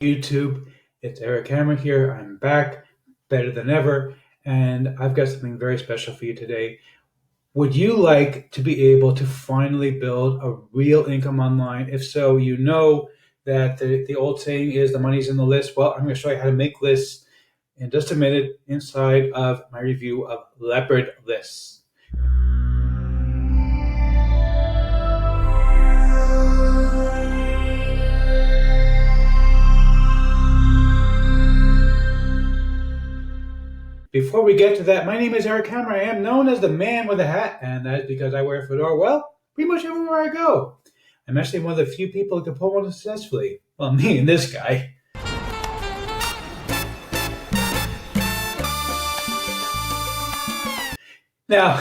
YouTube. It's Eric Hammer here. I'm back, better than ever, and I've got something very special for you today. Would you like to be able to finally build a real income online? If so, you know that the old saying is the money's in the list. Well, I'm going to show you how to make lists in just a minute inside of my review of Leopard lists. Before we get to that, my name is Eric Hammer. I am known as the man with a hat, and that's because I wear a fedora, well, pretty much everywhere I go. I'm actually one of the few people who can pull one successfully. Well, me and this guy. Now,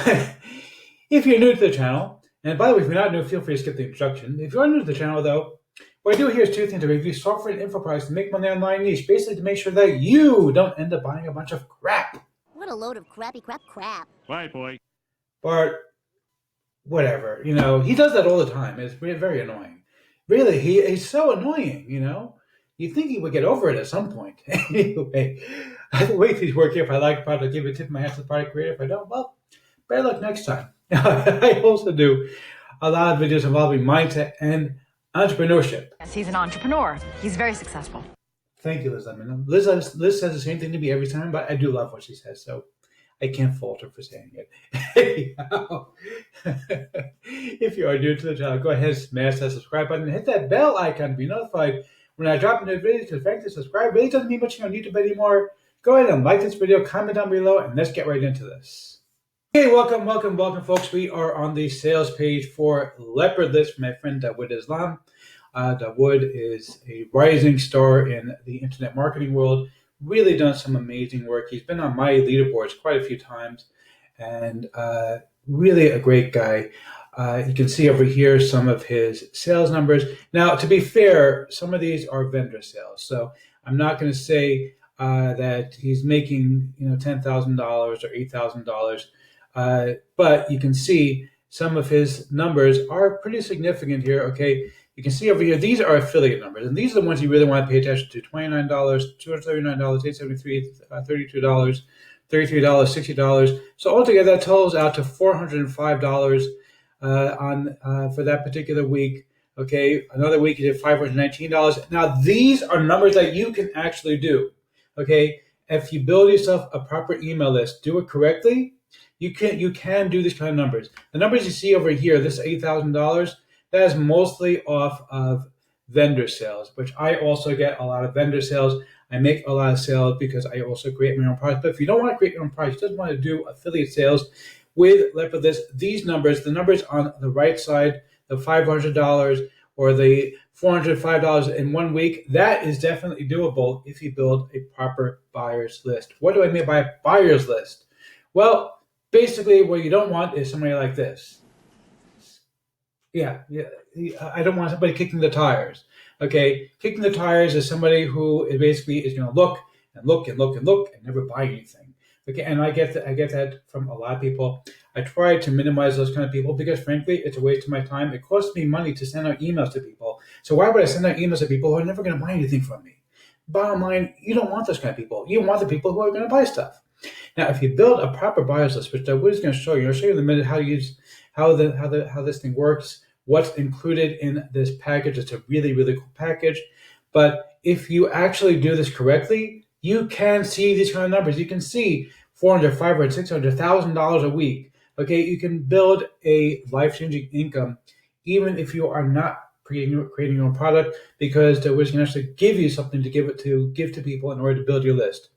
if you're new to the channel, and by the way, if you're not new, feel free to skip the introduction. If you are new to the channel, though, what I do here is two things. I review software and info products to make money online niche, basically to make sure that you don't end up buying a bunch of crap. What a load of crappy crap. Right, boy. But whatever, he does that all the time. It's very annoying. Really, he's so annoying, You'd think he would get over it at some point. Anyway, I have to wait till he's working. If I like the product, I'll give a tip of my hand to the product creator. If I don't, well, better luck next time. I also do a lot of videos involving mindset and entrepreneurship. Yes, he's an entrepreneur. He's very successful. Thank you, Liz Lemon. Liz says the same thing to me every time, but I do love what she says, so I can't fault her for saying it. Anyhow, if you are new to the channel, go ahead and smash that subscribe button and hit that bell icon to be notified when I drop a new video, because frankly, subscribe really doesn't mean much on YouTube anymore. Go ahead and like this video, comment down below, and let's get right into this. Okay, welcome, folks. We are on the sales page for Leopard list from my friend Dawood Islam. Dawood is a rising star in the internet marketing world. Really done some amazing work. He's been on my leaderboards quite a few times, and really a great guy. You can see over here some of his sales numbers. Now, to be fair, some of these are vendor sales, so I'm not going to say that he's making $10,000 or $8,000, but you can see some of his numbers are pretty significant here. Okay, you can see over here these are affiliate numbers, and these are the ones you really want to pay attention to: $29, $239, $873, $32, $33, $60. So altogether, that totals out to $405 for that particular week. Okay, another week you did $519. Now these are numbers that you can actually do. Okay, if you build yourself a proper email list, do it correctly, you can do these kind of numbers. The numbers you see over here, this $8,000, that is mostly off of vendor sales, which I also get a lot of vendor sales. I make a lot of sales because I also create my own products. But if you don't want to create your own products, you just want to do affiliate sales with Leopard List, these numbers, the numbers on the right side, the $500 or the $405 in 1 week, that is definitely doable if you build a proper buyer's list. What do I mean by a buyer's list? Well, basically what you don't want is somebody like this. Yeah, I don't want somebody kicking the tires. Okay, kicking the tires is somebody who is basically going to look and look and look and look and never buy anything. Okay, and I get that from a lot of people. I try to minimize those kind of people because, frankly, it's a waste of my time. It costs me money to send out emails to people. So why would I send out emails to people who are never going to buy anything from me? Bottom line, you don't want those kind of people. You want the people who are going to buy stuff. Now, if you build a proper buyer's list, which Dawood is going to show you, I'll show you in a minute how this thing works, what's included in this package. It's a really, really cool package. But if you actually do this correctly, you can see these kind of numbers. You can see $400, $500, $600, $1,000 a week. Okay, you can build a life-changing income even if you are not creating your own product, because Dawood can actually give you something to give to people in order to build your list.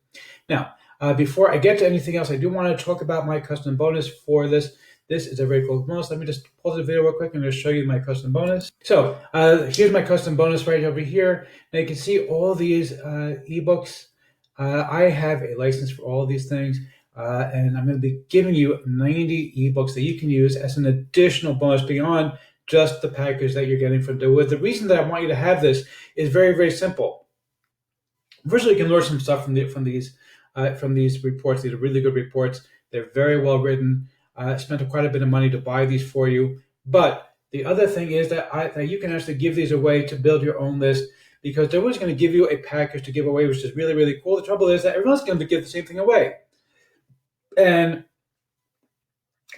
Now, before I get to anything else, I do want to talk about my custom bonus for this. This is a very cool bonus. Let me just pause the video real quick and just show you my custom bonus. So here's my custom bonus right over here. Now you can see all these ebooks. I have a license for all of these things, and I'm going to be giving you 90 ebooks that you can use as an additional bonus beyond just the package that you're getting from Dawood. The reason that I want you to have this is very, very simple. First of all, you can learn some stuff from these reports. These are really good reports. They're very well written. I spent quite a bit of money to buy these for you. But the other thing is that you can actually give these away to build your own list because they're always going to give you a package to give away, which is really, really cool. The trouble is that everyone's going to give the same thing away. And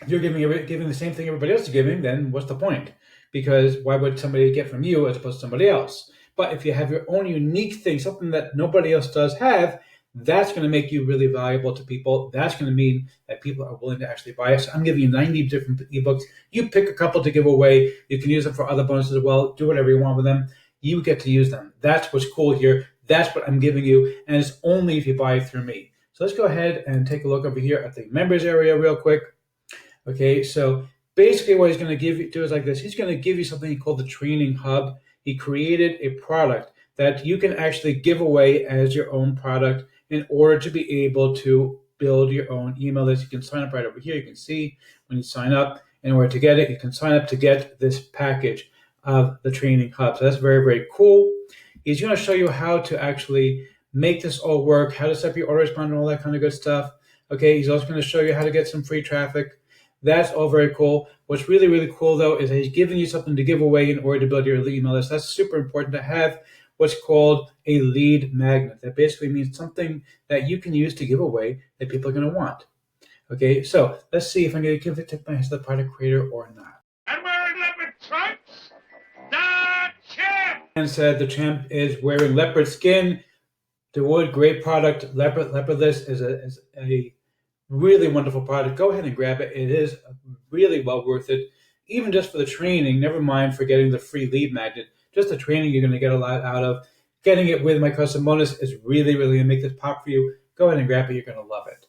if you're giving the same thing everybody else is giving, then what's the point? Because why would somebody get from you as opposed to somebody else? But if you have your own unique thing, something that nobody else does have, that's going to make you really valuable to people. That's going to mean that people are willing to actually buy it. So I'm giving you 90 different ebooks. You pick a couple to give away. You can use them for other bonuses as well. Do whatever you want with them. You get to use them. That's what's cool here. That's what I'm giving you. And it's only if you buy it through me. So let's go ahead and take a look over here at the members area real quick. Okay, so basically what he's going to do is like this. He's going to give you something called the Training Hub. He created a product that you can actually give away as your own product in order to be able to build your own email list. You can sign up right over here. You can see when you sign up, in order to get it, you can sign up to get this package of the Training Hub. So that's very, very cool. He's going to show you how to actually make this all work, how to set up your autoresponder and all that kind of good stuff. Okay, he's also going to show you how to get some free traffic. That's all very cool. What's really, really cool, though, is that he's giving you something to give away in order to build your email list. That's super important to have what's called a lead magnet. That basically means something that you can use to give away that people are going to want. Okay, so let's see if I'm going to give it to the product creator or not. I'm wearing leopard trunks. The champ! And said the champ is wearing leopard skin. The wood, great product. Leopard list is a really wonderful product. Go ahead and grab it. It is really well worth it. Even just for the training, never mind for getting the free lead magnet. Just the training you're going to get a lot out of. Getting it with my custom bonus is really, really going to make this pop for you. Go ahead and grab it. You're going to love it.